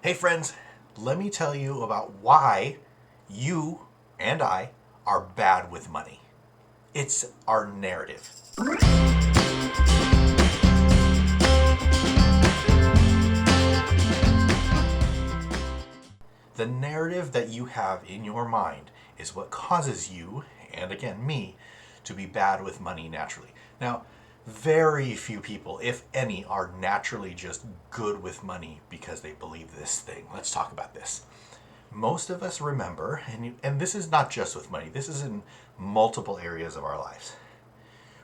Hey friends, let me tell you about why you and I are bad with money. It's our narrative. The narrative that you have in your mind is what causes you, and again me, to be bad with money naturally. Now, very few people, if any, are naturally just good with money because they believe this thing. Let's talk about this. Most of us remember, and this is not just with money, this is in multiple areas of our lives.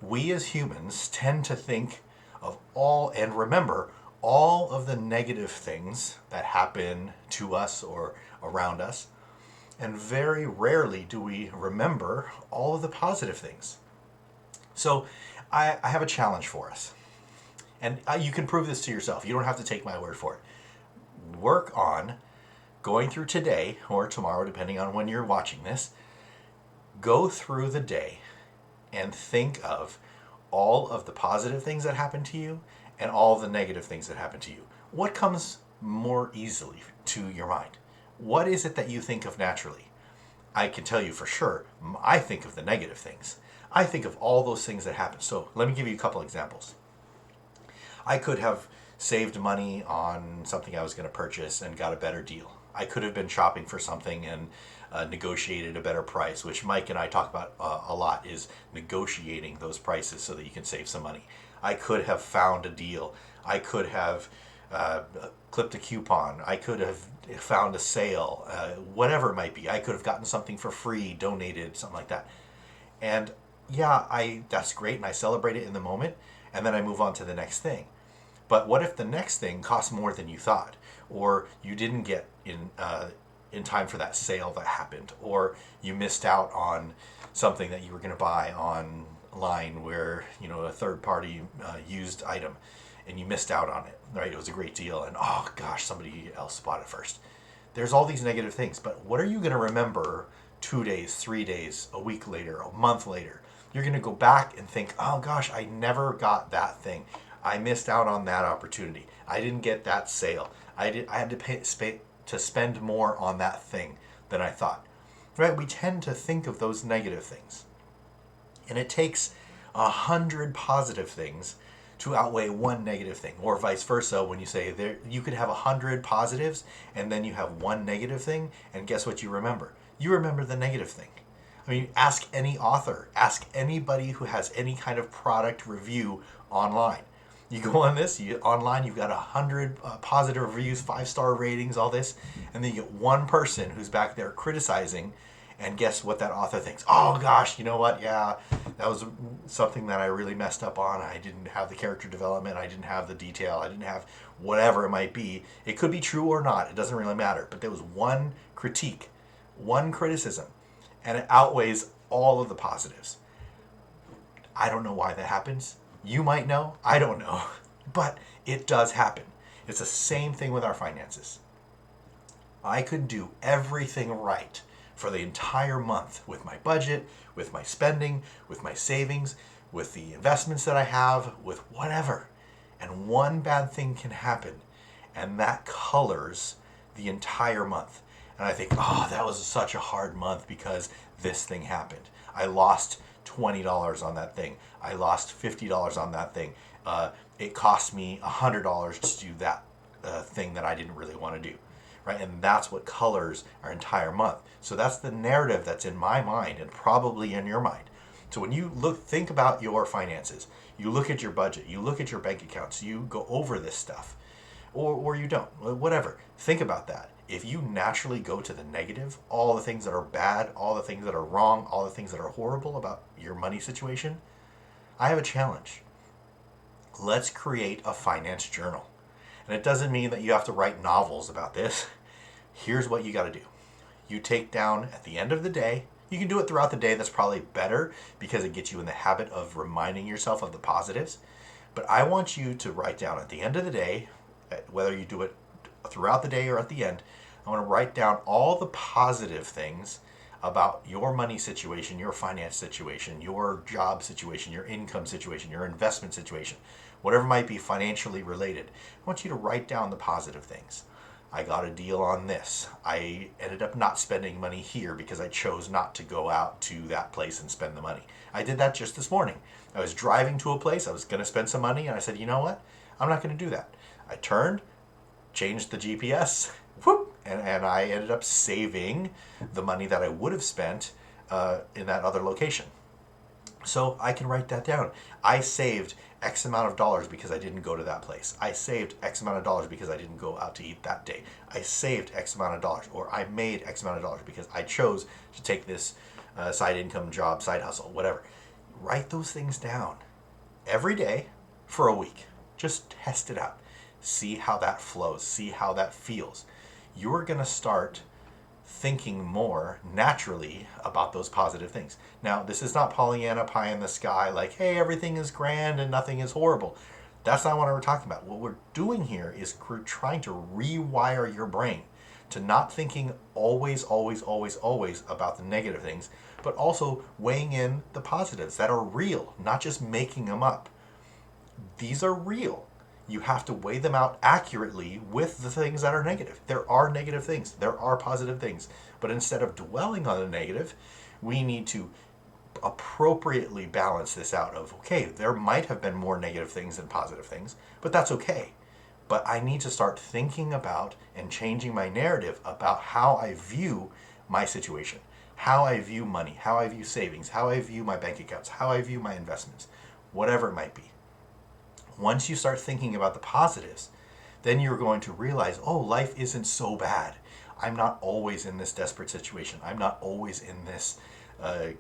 We as humans tend to think of all and remember all of the negative things that happen to us or around us, and very rarely do we remember all of the positive things. So, I have a challenge for us. And you can prove this to yourself. You don't have to take my word for it. Work on going through today or tomorrow, depending on when you're watching this. Go through the day and think of all of the positive things that happen to you and all the negative things that happen to you. What comes more easily to your mind? What is it that you think of naturally? I can tell you for sure, I think of the negative things. I think of all those things that happen. So let me give you a couple examples. I could have saved money on something I was going to purchase and got a better deal. I could have been shopping for something and negotiated a better price, which Mike and I talk about a lot, is negotiating those prices so that you can save some money. I could have found a deal. I could have clipped a coupon. I could have found a sale, whatever it might be. I could have gotten something for free, donated, something like that. And yeah, that's great, and I celebrate it in the moment, and then I move on to the next thing. But what if the next thing costs more than you thought, or you didn't get in time for that sale that happened, or you missed out on something that you were going to buy online, where a third party used item, and you missed out on it. Right? It was a great deal, and oh gosh, somebody else bought it first. There's all these negative things, but what are you going to remember 2 days, 3 days, a week later, a month later? You're going to go back and think, oh gosh, I never got that thing. I missed out on that opportunity. I didn't get that sale. I had to spend more on that thing than I thought. Right? We tend to think of those negative things, and it takes 100 positive things to outweigh one negative thing, or vice versa. When you say there, you could have 100 positives and then you have one negative thing, and guess what you remember? You remember the negative thing. I mean, ask any author, ask anybody who has any kind of product review online. You go on this, online, you've got 100 positive reviews, 5-star ratings, all this, and then you get one person who's back there criticizing, and guess what that author thinks? Oh gosh, you know what? Yeah, that was something that I really messed up on. I didn't have the character development, I didn't have the detail, I didn't have whatever it might be. It could be true or not, it doesn't really matter, but there was one critique, one criticism, and it outweighs all of the positives. I don't know why that happens. You might know. I don't know. But it does happen. It's the same thing with our finances. I could do everything right for the entire month with my budget, with my spending, with my savings, with the investments that I have, with whatever. And one bad thing can happen, and that colors the entire month. And I think, oh, that was such a hard month because this thing happened. I lost $20 on that thing. I lost $50 on that thing. It cost me $100 to do that thing that I didn't really want to do. Right? And that's what colors our entire month. So that's the narrative that's in my mind and probably in your mind. So when you think about your finances, you look at your budget, you look at your bank accounts, you go over this stuff, or you don't, whatever. Think about that. If you naturally go to the negative, all the things that are bad, all the things that are wrong, all the things that are horrible about your money situation, I have a challenge. Let's create a finance journal. And it doesn't mean that you have to write novels about this. Here's what you got to do. You take down at the end of the day, you can do it throughout the day, that's probably better because it gets you in the habit of reminding yourself of the positives. But I want you to write down at the end of the day, whether you do it throughout the day or at the end, I want to write down all the positive things about your money situation, your finance situation, your job situation, your income situation, your investment situation, whatever might be financially related. I want you to write down the positive things. I got a deal on this. I ended up not spending money here because I chose not to go out to that place and spend the money. I did that just this morning. I was driving to a place, I was going to spend some money, and I said, you know what? I'm not going to do that. I turned, changed the GPS, whoop, and I ended up saving the money that I would have spent in that other location. So I can write that down. I saved X amount of dollars because I didn't go to that place. I saved X amount of dollars because I didn't go out to eat that day. I saved X amount of dollars, or I made X amount of dollars because I chose to take this side income job, side hustle, whatever. Write those things down every day for a week. Just test it out. See how that flows. See how that feels. You're going to start thinking more naturally about those positive things. Now, this is not Pollyanna pie in the sky, like, hey, everything is grand and nothing is horrible. That's not what we're talking about. What we're doing here is we're trying to rewire your brain to not thinking always, always, always, always about the negative things, but also weighing in the positives that are real, not just making them up. These are real. You have to weigh them out accurately with the things that are negative. There are negative things. There are positive things. But instead of dwelling on the negative, we need to appropriately balance this out of, okay, there might have been more negative things than positive things, but that's okay. But I need to start thinking about and changing my narrative about how I view my situation, how I view money, how I view savings, how I view my bank accounts, how I view my investments, whatever it might be. Once you start thinking about the positives, then you're going to realize, oh, life isn't so bad. I'm not always in this desperate situation. I'm not always in this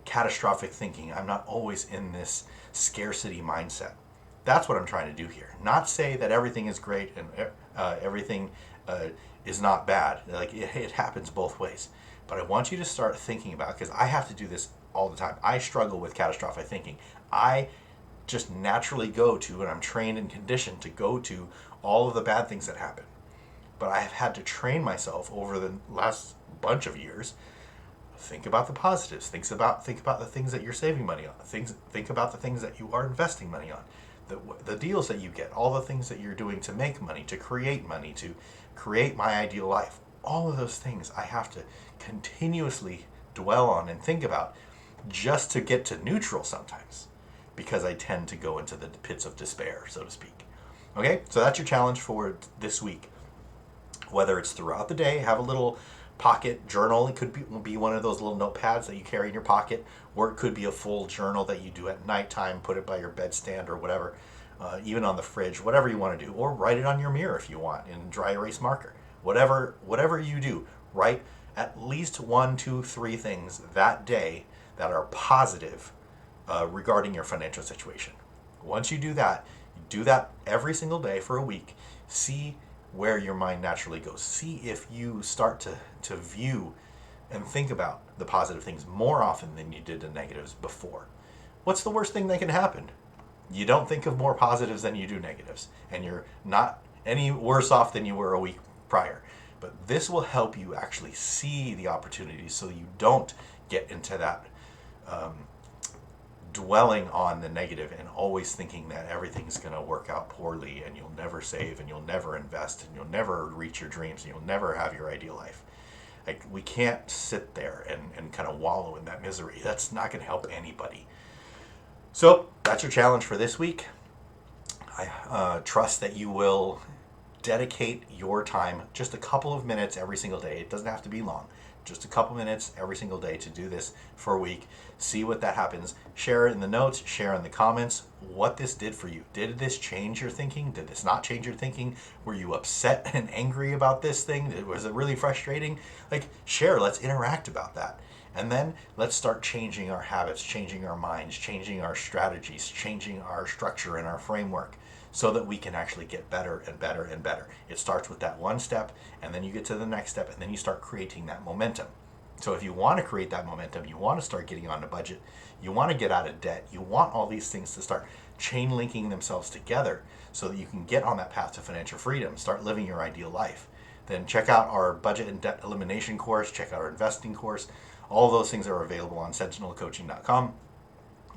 catastrophic thinking. I'm not always in this scarcity mindset. That's what I'm trying to do here. Not say that everything is great and everything is not bad. Like it happens both ways. But I want you to start thinking about, because I have to do this all the time. I struggle with catastrophic thinking. I just naturally go to, and I'm trained and conditioned to go to all of the bad things that happen. But I have had to train myself over the last bunch of years. Think about the positives. Think about the things that you're saving money on. Think about the things that you are investing money on. The deals that you get, all the things that you're doing to make money, to create my ideal life. All of those things I have to continuously dwell on and think about just to get to neutral sometimes, because I tend to go into the pits of despair, so to speak. Okay, so that's your challenge for this week. Whether it's throughout the day, have a little pocket journal. It could be one of those little notepads that you carry in your pocket, or it could be a full journal that you do at nighttime, put it by your bedstand or whatever, even on the fridge, whatever you want to do, or write it on your mirror if you want in dry erase marker. Whatever you do, write at least 1, 2, 3 things that day that are positive regarding your financial situation. Once you do that every single day for a week. See where your mind naturally goes. See if you start to view and think about the positive things more often than you did the negatives before. What's the worst thing that can happen? You don't think of more positives than you do negatives, and you're not any worse off than you were a week prior. But this will help you actually see the opportunities so you don't get into that dwelling on the negative and always thinking that everything's going to work out poorly and you'll never save and you'll never invest and you'll never reach your dreams and you'll never have your ideal life. Like, we can't sit there and kind of wallow in that misery. That's not going to help anybody. So that's your challenge for this week. I trust that you will dedicate your time, just a couple of minutes every single day. It doesn't have to be long. Just a couple minutes every single day to do this for a week. See what that happens. Share it in the notes, share in the comments what this did for you. Did this change your thinking? Did this not change your thinking? Were you upset and angry about this thing? Was it really frustrating? Like, share, let's interact about that. And then let's start changing our habits, changing our minds, changing our strategies, changing our structure and our framework, so that we can actually get better and better and better. It starts with that one step, and then you get to the next step, and then you start creating that momentum. So if you want to create that momentum, you want to start getting on a budget, you want to get out of debt, you want all these things to start chain linking themselves together so that you can get on that path to financial freedom, start living your ideal life, then check out our budget and debt elimination course, check out our investing course. All those things are available on sentinelcoaching.com.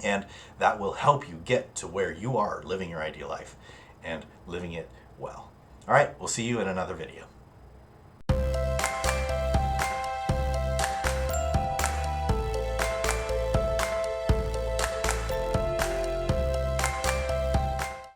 And that will help you get to where you are living your ideal life and living it well. All right, we'll see you in another video.